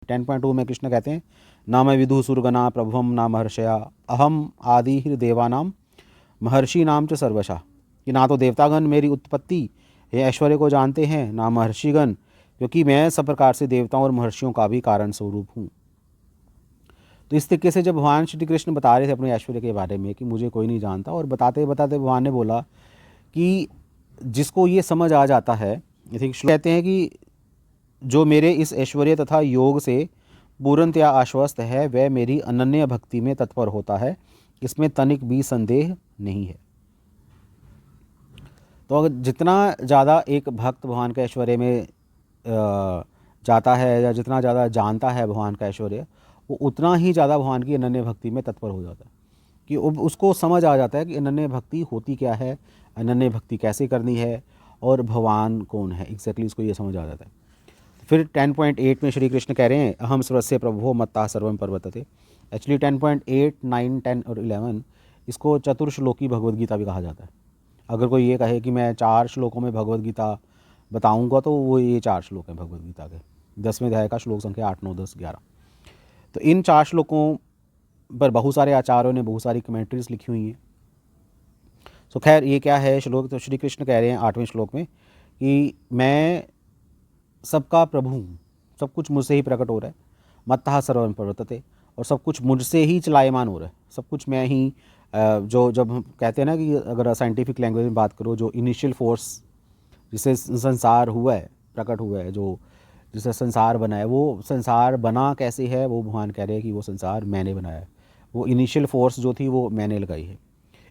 10.2 में कृष्ण कहते हैं न मैं विदु सुरगना प्रभुवम न महर्षया अहम आदि देवानाम महर्षि नाम च सर्वशः, कि ना तो देवतागण मेरी उत्पत्ति ये ऐश्वर्य को जानते हैं ना महर्षिगण, क्योंकि मैं सब प्रकार से देवताओं और महर्षियों का भी कारण स्वरूप हूँ। तो इस तरीके से जब भगवान श्री कृष्ण बता रहे थे अपने ऐश्वर्य के बारे में कि मुझे कोई नहीं जानता, और बताते बताते भगवान ने बोला कि जिसको ये समझ आ जाता है, कहते हैं कि जो मेरे इस ऐश्वर्य तथा योग से पूर्णतया आश्वस्त है वह मेरी अनन्य भक्ति में तत्पर होता है, इसमें तनिक भी संदेह नहीं है। तो अगर जितना ज़्यादा एक भक्त भगवान के ऐश्वर्य में जाता है या जितना ज़्यादा जानता है भगवान का ऐश्वर्य, वो उतना ही ज़्यादा भगवान की अनन्य भक्ति में तत्पर हो जाता है, कि उसको समझ आ जाता है कि अनन्य भक्ति होती क्या है, अनन्य भक्ति कैसे करनी है, और भगवान कौन है एग्जैक्टली इसको ये समझ आ जाता है। फिर 10.8 में श्री कृष्ण कह रहे हैं अहम सर्वस्य प्रभो मत्ता सर्वम पर्वतते। एक्चुअली 10.8, 9, 10 और 11 इसको चतुर्श्लोकी भगवद गीता भी कहा जाता है। अगर कोई ये कहे कि मैं 4 श्लोकों में भगवद गीता बताऊंगा तो वो ये 4 श्लोक हैं भगवद गीता के, 10वें अध्याय का श्लोक संख्या 8, 9, 10, 11। तो इन 4 श्लोकों पर बहुत सारे आचार्यों ने बहुत सारी कमेंट्रीज लिखी हुई हैं। सो खैर ये क्या है श्लोक, तो श्री कृष्ण कह रहे हैं 8वें श्लोक में कि मैं सबका प्रभु हूँ, सब कुछ मुझसे ही प्रकट हो रहा है, मत्तः सर्वम प्रवर्तते, और सब कुछ मुझसे ही चलायमान हो रहा है, सब कुछ मैं ही जो जब हम कहते हैं ना कि अगर साइंटिफिक लैंग्वेज में बात करो, जो इनिशियल फोर्स जिससे संसार हुआ है, प्रकट हुआ है, जो जिससे संसार बना है, वो संसार बना कैसे है, वो भगवान कह रहे हैं कि वो संसार मैंने बनाया है, वो इनिशियल फोर्स जो थी वो मैंने लगाई है।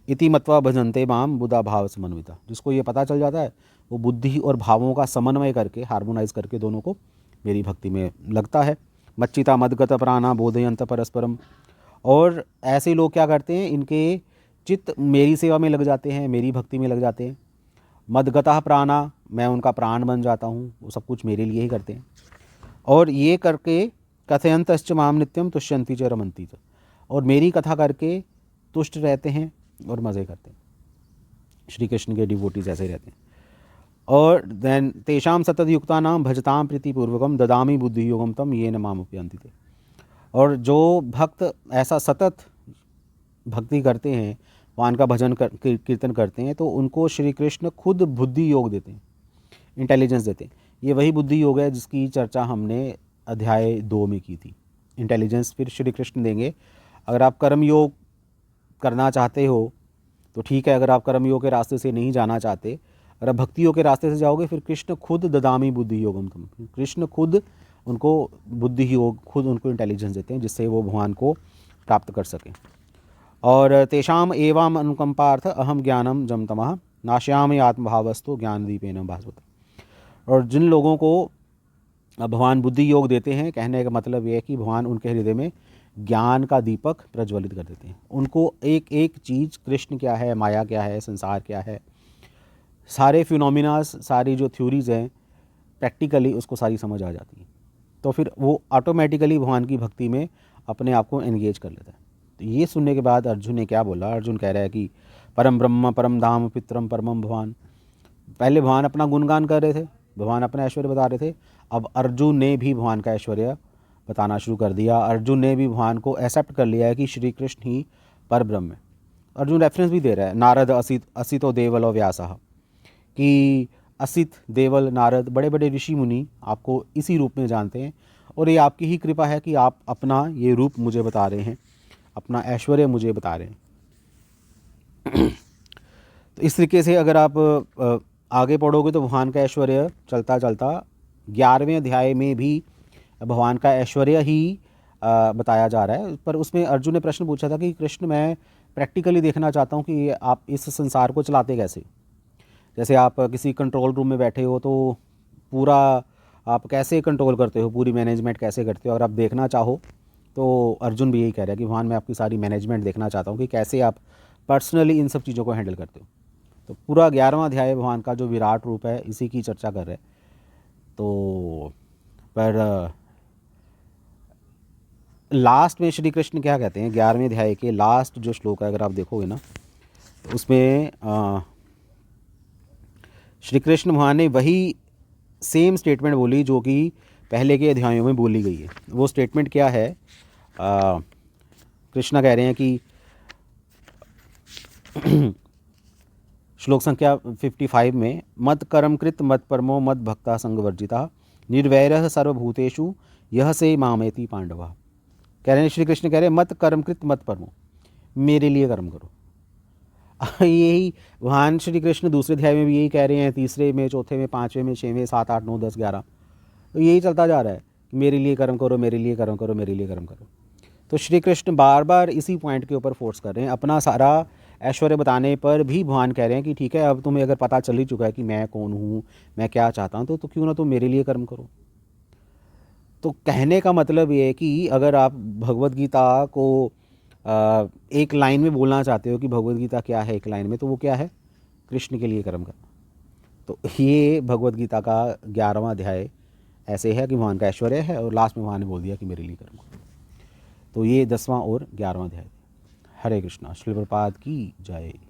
इति मत्वा भजन्ते माम बुधा भाव समन्विता, जिसको ये पता चल जाता है वो बुद्धि और भावों का समन्वय करके, हार्मोनाइज करके दोनों को मेरी भक्ति में लगता है। मच्चिता मदगत प्राणा बोधयंत परस्परम, और ऐसे लोग क्या करते हैं, इनके चित्त मेरी सेवा में लग जाते हैं, मेरी भक्ति में लग जाते हैं। मदगतः प्राणा, मैं उनका प्राण बन जाता हूँ, वो सब कुछ मेरे लिए ही करते हैं। और ये करके कथयंतश्च माम नित्यम तुष्यंती च रमंती च, और मेरी कथा करके तुष्ट रहते हैं और मज़े करते हैं। श्री कृष्ण के डिवोटीज ऐसे रहते हैं। और देन तेषाम सतत युक्ता नाम भजताम प्रीतिपूर्वकम ददामी बुद्धि योगम तम ये न माम उपयंति थे। और जो भक्त ऐसा सतत भक्ति करते हैं, भगवान का भजन कीर्तन करते हैं, तो उनको श्री कृष्ण खुद बुद्धि योग देते हैं, इंटेलिजेंस देते हैं। ये वही बुद्धि योग है जिसकी चर्चा हमने अध्याय 2 में की थी। इंटेलिजेंस फिर श्री कृष्ण देंगे। अगर आप कर्म योग करना चाहते हो तो ठीक है, अगर आप कर्म योग के रास्ते से नहीं जाना चाहते, अगर आप भक्ति योग के रास्ते से जाओगे, फिर कृष्ण खुद ददामी बुद्धि योगम तुम, कृष्ण खुद उनको बुद्धि योग, खुद उनको इंटेलिजेंस देते हैं जिससे वो भगवान को प्राप्त कर सकें। और तेषाम एवं अनुकंपार्थ अहम ज्ञानम जमतमः नाश्यामि आत्मभावस्तु ज्ञान दीपेन भास्वत। और जिन लोगों को भगवान बुद्धि योग देते हैं, कहने का मतलब ये है कि भगवान उनके हृदय में ज्ञान का दीपक प्रज्वलित कर देते हैं। उनको एक एक चीज़, कृष्ण क्या है, माया क्या है, संसार क्या है, सारे फिनोमिनास, सारी जो थ्योरीज हैं, प्रैक्टिकली उसको सारी समझ आ जाती है। तो फिर वो ऑटोमेटिकली भगवान की भक्ति में अपने आप को एंगेज कर लेता है। तो ये सुनने के बाद अर्जुन ने क्या बोला, अर्जुन कह रहा है कि परम ब्रह्म परम धाम पितरम परमम भगवान। पहले भगवान अपना गुणगान कर रहे थे, भगवान अपना ऐश्वर्य बता रहे थे, अब अर्जुन ने भी भगवान का ऐश्वर्य बताना शुरू कर दिया। अर्जुन ने भी भगवान को एक्सेप्ट कर लिया है कि श्री कृष्ण ही पर ब्रह्म है। अर्जुन रेफरेंस भी दे रहा है, नारद असितो देवल व्यासः, कि असित, देवल, नारद, बड़े बड़े ऋषि मुनि आपको इसी रूप में जानते हैं, और ये आपकी ही कृपा है कि आप अपना ये रूप मुझे बता रहे हैं, अपना ऐश्वर्य मुझे बता रहे हैं। तो इस तरीके से अगर आप आगे पढ़ोगे तो भगवान का ऐश्वर्य चलता चलता 11वें अध्याय में भी भगवान का ऐश्वर्य ही बताया जा रहा है। पर उसमें अर्जुन ने प्रश्न पूछा था कि कृष्ण, मैं प्रैक्टिकली देखना चाहता हूँ कि आप इस संसार को चलाते कैसे। जैसे आप किसी कंट्रोल रूम में बैठे हो तो पूरा आप कैसे कंट्रोल करते हो, पूरी मैनेजमेंट कैसे करते हो। अगर आप देखना चाहो तो अर्जुन भी यही कह रहा है कि भगवान, मैं आपकी सारी मैनेजमेंट देखना चाहता हूँ कि कैसे आप पर्सनली इन सब चीज़ों को हैंडल करते हो। तो पूरा 11वां अध्याय भगवान का जो विराट रूप है इसी की चर्चा कर रहे हैं। तो पर लास्ट में श्री कृष्ण क्या कहते हैं, 11वें अध्याय के लास्ट जो श्लोक है, अगर आप देखोगे ना, तो उसमें श्री कृष्ण भगवान ने वही सेम स्टेटमेंट बोली जो कि पहले के अध्यायों में बोली गई है। वो स्टेटमेंट क्या है? कृष्णा कह रहे हैं कि श्लोक संख्या 55 में, मत कर्म कृत मत परमो मत भक्ता संग वर्जिता निर्वैरः सर्वभूतेषु यह से मामेति पांडवा। कह रहे हैं, श्री कृष्ण कह रहे हैं, मत कर्म कृत मत परमो, मेरे लिए कर्म करो। यही भगवान श्री कृष्ण दूसरे अध्याय में भी यही कह रहे हैं, तीसरे में, चौथे में, पाँचवें में, छवें, 7, 8, 9, 10, 11, तो यही चलता जा रहा है कि मेरे लिए कर्म करो, मेरे लिए कर्म करो, मेरे लिए कर्म करो। तो श्री कृष्ण बार बार इसी पॉइंट के ऊपर फोर्स कर रहे हैं। अपना सारा ऐश्वर्य बताने पर भी भगवान कह रहे हैं कि ठीक है, अब तुम्हें अगर पता चल ही चुका है कि मैं कौन हूँ, मैं क्या चाहता हूँ, तो क्यों ना तुम मेरे लिए कर्म करो। तो कहने का मतलब ये है कि अगर आप भगवत गीता को एक लाइन में बोलना चाहते हो कि भगवत गीता क्या है एक लाइन में, तो वो क्या है? कृष्ण के लिए कर्म करना। तो ये भगवत गीता का 11वां अध्याय ऐसे है कि भगवान का ऐश्वर्य है, और लास्ट में भगवान ने बोल दिया कि मेरे लिए कर्म करो। तो ये 10वां और 11वां अध्याय। हरे कृष्णा। श्रील प्रभुपाद की जय।